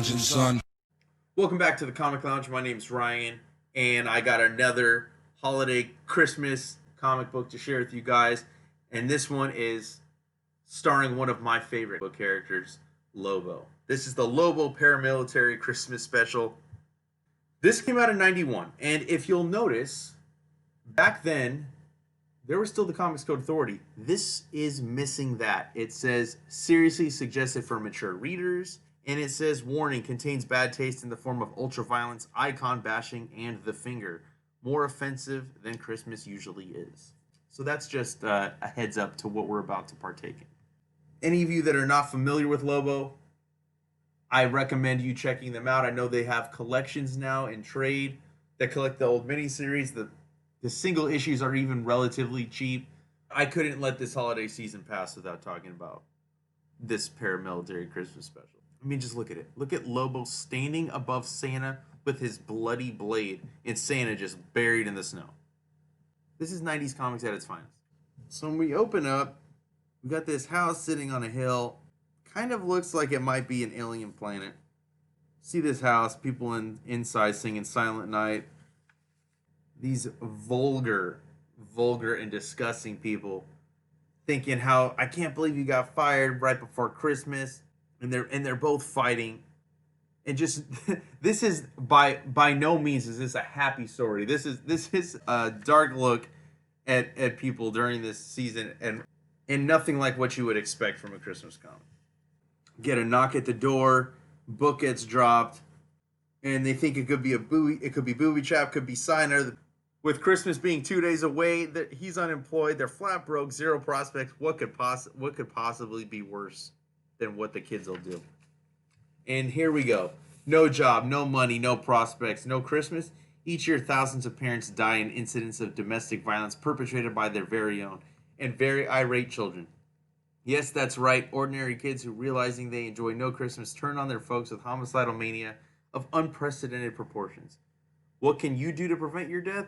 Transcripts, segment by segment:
lounging, son. Welcome back to the Comic Lounge. My name's Ryan, and I got another holiday Christmas comic book to share with you guys. And this one is starring one of my favorite book characters, Lobo. This is the Lobo Paramilitary Christmas Special. This came out in '91, and if you'll notice, back then, there was still the Comics Code Authority. This is missing that. It says, seriously suggested for mature readers, and it says, warning, contains bad taste in the form of ultraviolence, icon bashing, and the finger. More offensive than Christmas usually is. So that's just a heads up to what we're about to partake in. Any of you that are not familiar with Lobo, I recommend you checking them out. I know they have collections now in trade that collect the old miniseries. The single issues are even relatively cheap. I couldn't let this holiday season pass without talking about this Paramilitary Christmas Special. I mean, just look at it. Look at Lobo standing above Santa with his bloody blade and Santa just buried in the snow. This is 90s comics at its finest. So when we open up, we got this house sitting on a hill. Kind of looks like it might be an alien planet. See this house, people inside singing Silent Night. These vulgar and disgusting people thinking how I can't believe you got fired right before Christmas, and they're both fighting, and just this is by no means is this a happy story. This is a dark look at people during this season, and nothing like what you would expect from a Christmas comic. Get a knock at the door, book gets dropped, and they think it could be booby trap, could be signer. With Christmas being 2 days away, he's unemployed. They're flat broke, zero prospects. What could possibly be worse than what the kids will do? And here we go. No job, no money, no prospects, no Christmas. Each year, thousands of parents die in incidents of domestic violence perpetrated by their very own and very irate children. Yes, that's right. Ordinary kids who, realizing they enjoy no Christmas, turn on their folks with homicidal mania of unprecedented proportions. What can you do to prevent your death?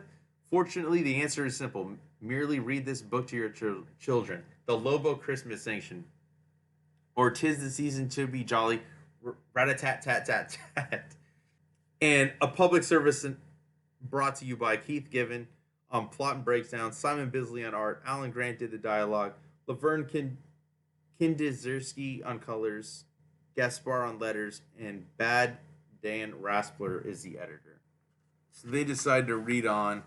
Fortunately, the answer is simple. Merely read this book to your children. The Lobo Christmas Sanction. Or 'Tis the Season to Be Jolly. Rat-a-tat-tat-tat-tat. And a public service brought to you by Keith Given on plot and breakdown, Simon Bisley on art, Alan Grant did the dialogue, Laverne Kindizerski on colors, Gaspar on letters, and Bad Dan Raspler is the editor. So they decided to read on.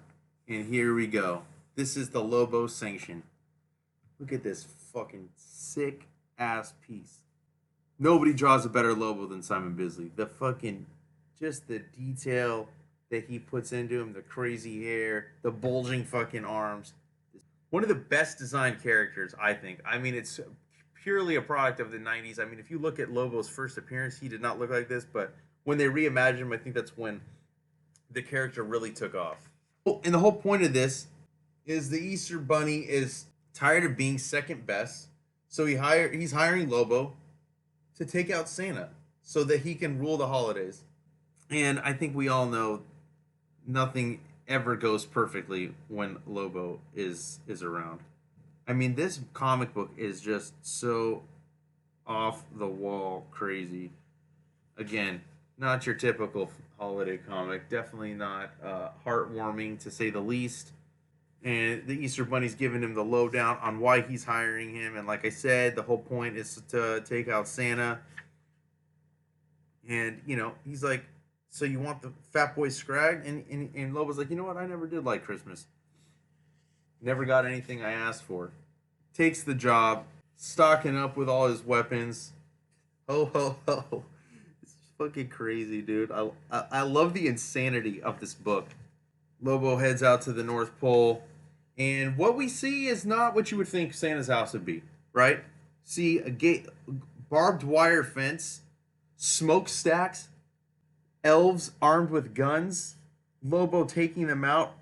And here we go. This is the Lobo Sanction. Look at this fucking sick ass piece. Nobody draws a better Lobo than Simon Bisley. Just the detail that he puts into him, the crazy hair, the bulging fucking arms. One of the best designed characters, I think. I mean, it's purely a product of the 90s. I mean, if you look at Lobo's first appearance, he did not look like this, but when they reimagined him, I think that's when the character really took off. And the whole point of this is the Easter Bunny is tired of being second best, so he's hiring Lobo to take out Santa so that he can rule the holidays. And I think we all know nothing ever goes perfectly when Lobo is around. I mean, this comic book is just so off the wall crazy. Again, not your typical holiday comic. Definitely not heartwarming, to say the least. And the Easter Bunny's giving him the lowdown on why he's hiring him. And like I said, the whole point is to take out Santa. And, he's like, so you want the fat boy Scrag? And Lobo's like, you know what? I never did like Christmas. Never got anything I asked for. Takes the job, stocking up with all his weapons. Ho, ho, ho. Fucking crazy, dude. I love the insanity of this book. Lobo heads out to the North Pole, and what we see is not what you would think Santa's house would be, right? See a gate, barbed wire fence, smokestacks, elves armed with guns, Lobo taking them out,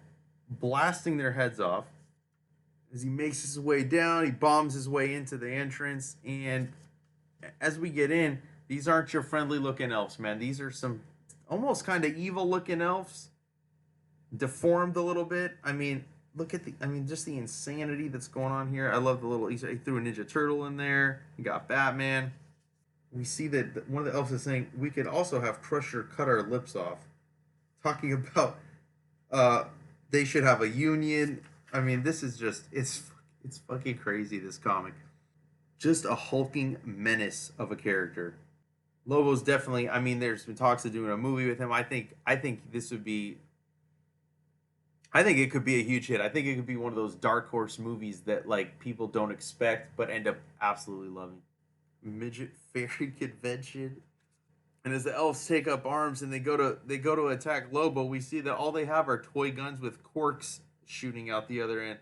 blasting their heads off. As he makes his way down, he bombs his way into the entrance, and as we get in, these aren't your friendly looking elves, man. These are some almost kind of evil looking elves. Deformed a little bit. I mean, just the insanity that's going on here. I love the little Easter. He threw a Ninja Turtle in there. You got Batman. we see that one of the elves is saying we could also have Crusher cut our lips off, talking about uh, they should have a union. I mean, this is just it's fucking crazy. This comic, just a hulking menace of a character. Lobo's definitely. I mean, there's been talks of doing a movie with him. I think this would be. I think it could be a huge hit. I think it could be one of those dark horse movies that like people don't expect but end up absolutely loving. Midget fairy convention. And as the elves take up arms and they go to attack Lobo, we see that all they have are toy guns with corks shooting out the other end.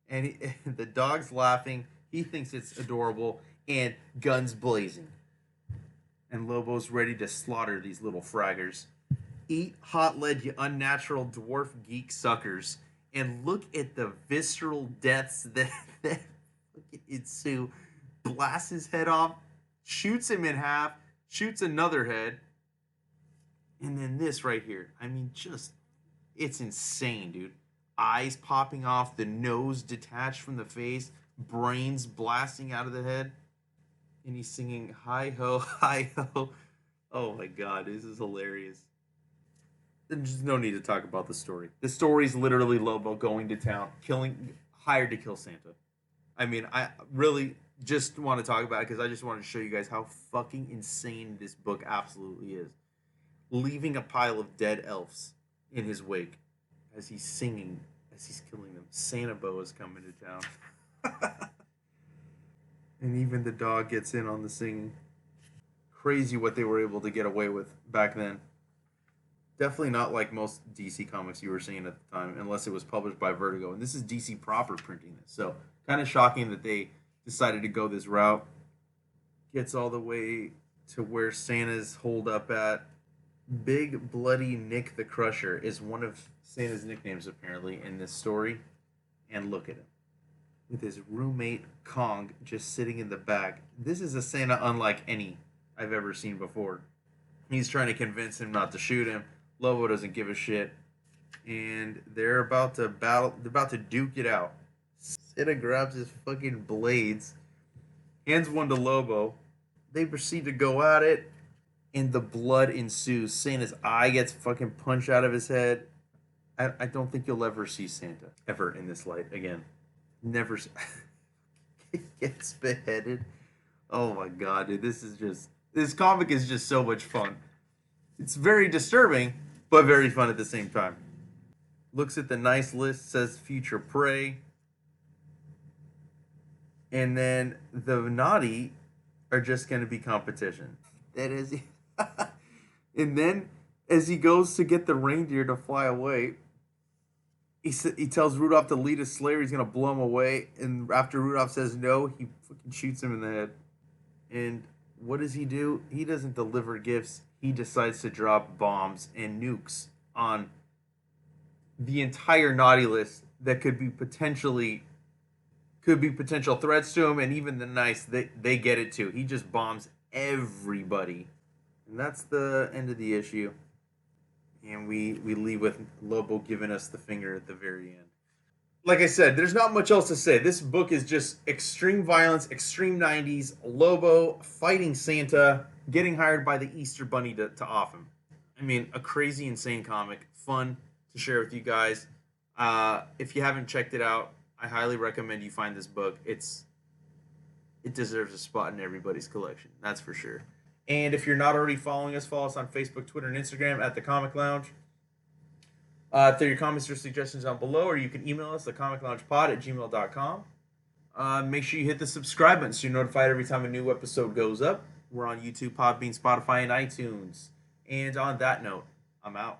And the dog's laughing. He thinks it's adorable, and guns blazing. And Lobo's ready to slaughter these little fraggers. Eat hot lead, you unnatural dwarf geek suckers. And look at the visceral deaths that ensue. Blasts his head off, shoots him in half, shoots another head. And then this right here. I mean, it's insane, dude. Eyes popping off, the nose detached from the face, brains blasting out of the head. And he's singing, hi ho, hi ho. Oh my god, this is hilarious. There's no need to talk about the story. The story's literally Lobo going to town, hired to kill Santa. I mean, I really just want to talk about it because I just wanted to show you guys how fucking insane this book absolutely is. Leaving a pile of dead elves in his wake as he's singing, as he's killing them. Santa Bo is coming to town. And even the dog gets in on the singing. Crazy what they were able to get away with back then. Definitely not like most DC comics you were seeing at the time, unless it was published by Vertigo. And this is DC proper printing this. So kind of shocking that they decided to go this route. Gets all the way to where Santa's holed up at. Big Bloody Nick the Crusher is one of Santa's nicknames apparently in this story. And look at him. With his roommate Kong just sitting in the back. This is a Santa unlike any I've ever seen before. He's trying to convince him not to shoot him. Lobo doesn't give a shit. And they're about to battle. They're about to duke it out. Santa grabs his fucking blades, hands one to Lobo. They proceed to go at it, and the blood ensues. Santa's eye gets fucking punched out of his head. I don't think you'll ever see Santa ever in this light again. Never. Gets beheaded. Oh my god, dude! This comic is just so much fun. It's very disturbing, but very fun at the same time. Looks at the nice list, says future prey. And then the naughty are just going to be competition. That is. And then as he goes to get the reindeer to fly away, he tells Rudolph to lead his sleigh. He's going to blow him away. And after Rudolph says no, he fucking shoots him in the head. And what does he do? He doesn't deliver gifts. He decides to drop bombs and nukes on the entire naughty list that could be potential threats to him, and even the nice, they get it too. He just bombs everybody. And that's the end of the issue. And we leave with Lobo giving us the finger at the very end. Like I said, there's not much else to say. This book is just extreme violence, extreme 90s, Lobo fighting Santa, getting hired by the Easter Bunny to off him. I mean, a crazy, insane comic. Fun to share with you guys. If you haven't checked it out, I highly recommend you find this book. It deserves a spot in everybody's collection. That's for sure. And if you're not already following us, follow us on Facebook, Twitter, and Instagram at The Comic Lounge. Throw your comments or suggestions down below, or you can email us, thecomicloungepod@gmail.com. Make sure you hit the subscribe button so you're notified every time a new episode goes up. We're on YouTube, Podbean, Spotify, and iTunes. And on that note, I'm out.